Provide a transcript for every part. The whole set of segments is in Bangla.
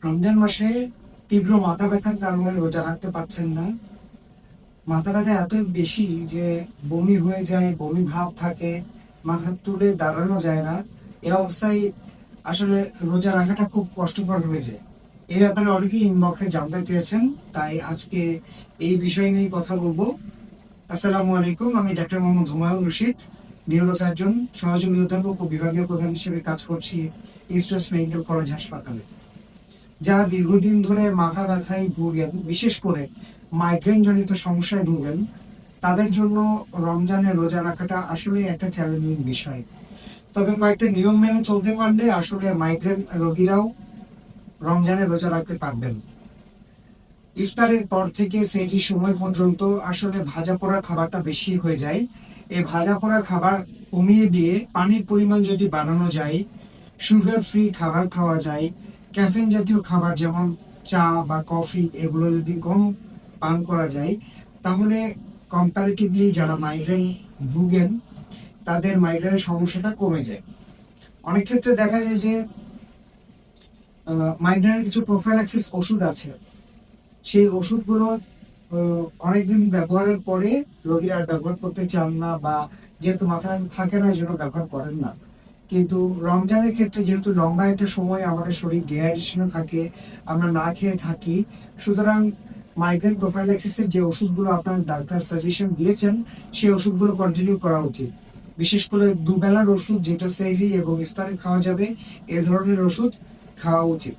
রমজান মাসে তীব্র মাথা ব্যথার কারণে রোজা রাখতে পারছেন না। মাথা ব্যথা এত বেশি যে বমি হয়ে যায়, বমি ভাব থাকে, মাথা তুলে দাঁড়ানো যায় না। এই অবস্থায় আসলে রোজা রাখাটা খুব কষ্টকর হয়ে যায়। এই ব্যাপারে অনেকেই ইনবক্সে জানতে চেয়েছেন, তাই আজকে এই বিষয় নিয়ে কথা বলবো। আসসালামু আলাইকুম, আমি ডাক্তার মোহাম্মদ হুমায়ুন রশিদ, নিউরোসার্জন, সহযোগী অধ্যাপক ও বিভাগীয় প্রধান হিসেবে কাজ করছি ইস্টার্স মেডিকেল কলেজ হাসপাতালে। যারা দীর্ঘদিন ধরে মাথা ব্যথায় ভুগেন, বিশেষ করে মাইগ্রেন জনিত সমস্যায় ভুগেন, তাদের জন্য রমজানে রোজা রাখাটা আসলে একটা চ্যালেঞ্জিং বিষয়। তবে কয়েকটা নিয়ম মেনে চলতে পারলে আসলে মাইগ্রেন রোগীরাও রমজানে রোজা রাখতে পারবেন। ইফতারের পর থেকে সেহরি সময় পর্যন্ত আসলে ভাজা পোড়া খাবারটা বেশি হয়ে যায়। এই ভাজা পোড়া খাবার কমিয়ে দিয়ে পানির পরিমাণ যদি বাড়ানো যায়, সুগার ফ্রি খাবার খাওয়া যায়, ক্যাফেইন জাতীয় খাবার যেমন চা বা কফি এগুলো যদি কম পান করা যায়, তাহলে কম্পারেটিভলি যারা মাইগ্রেন ভুগেন তাদের মাইগ্রেনের সমস্যাটা কমে যায়। অনেক ক্ষেত্রে দেখা যায় যে মাইগ্রেনের কিছু প্রোফাইলাক্সিস ওষুধ আছে, সেই ওষুধগুলো অনেকদিন ব্যবহারের পরে রোগীরা আর ব্যবহার করতে চান না, বা যেহেতু মাথায় থাকে না এই জন্য ব্যবহার করেন না। কিন্তু রমজানের ক্ষেত্রে যেহেতু লম্বা একটা সময় আমাদের শরীর ডিহাইড্রেশনে থাকে, আমরা না খেয়ে থাকি, সুতরাং মাইগ্রেন প্রোফাইলাক্সিসের যে ওষুধগুলো আপনার ডাক্তার সাজেশন দিয়েছেন সেই ওষুধগুলো কন্টিনিউ করা উচিত। বিশেষ করে দুবেলার ওষুধ, যেটা সেহরি এবং ইফতারে খাওয়া যাবে, এ ধরনের ওষুধ খাওয়া উচিত।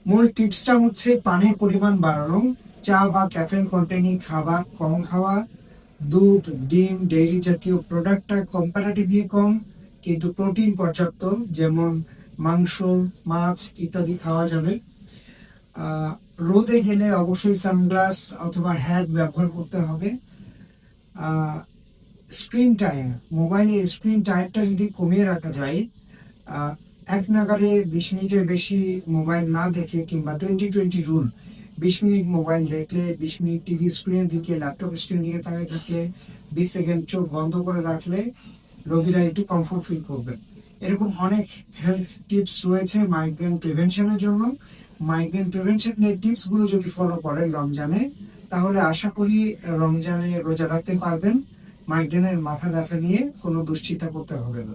মূল টিপসটা হচ্ছে পানির পরিমাণ বাড়ানো, চা বা ক্যাফেইন কন্টেনিং খাবার কম খাওয়া, দুধ, ডিম, ডেইরি জাতীয় প্রোডাক্টটা কম্পারেটিভলি কম কিন্তু প্রোটিন পর্যাপ্ত, যেমন মাংস, মাছ ইত্যাদি খাওয়া যাবে। রোদে গেলে অবশ্যই সানগ্লাস অথবা হ্যাট ব্যবহার করতে হবে। স্ক্রিন টাইম, মোবাইলের স্ক্রিন টাইমটা যদি কমিয়ে রাখা যায়, এক নাগারে 20 মিনিটের বেশি মোবাইল না দেখে, কিংবা 20-20 রুল, 20 মিনিট মোবাইল দেখলে, 20 মিনিট টিভি স্ক্রিনের দিকে, ল্যাপটপ স্ক্রিনের দিকে তাকিয়ে থাকলে, 20 সেকেন্ড চোখ বন্ধ করে রাখলে রোগীরা একটু কমফোর্ট ফিল করবেন। এরকম অনেক হেলথ টিপস রয়েছে মাইগ্রেন প্রিভেনশনের জন্য। মাইগ্রেন প্রিভেনশনের টিপসগুলো যদি ফলো করেন রমজানে, তাহলে আশা করি রমজানে রোজা রাখতে পারবেন। মাইগ্রেনের মাথা ব্যথা নিয়ে কোনো দুশ্চিন্তা করতে হবে না।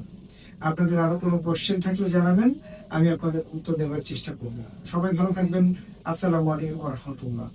আপনাদের আরো কোনো কোশ্চেন থাকলে জানাবেন, আমি আপনাদের উত্তর দেওয়ার চেষ্টা করব। সবাই ভালো থাকবেন। আসসালামু আলাইকুম ওয়া রাহমাতুল্লাহ।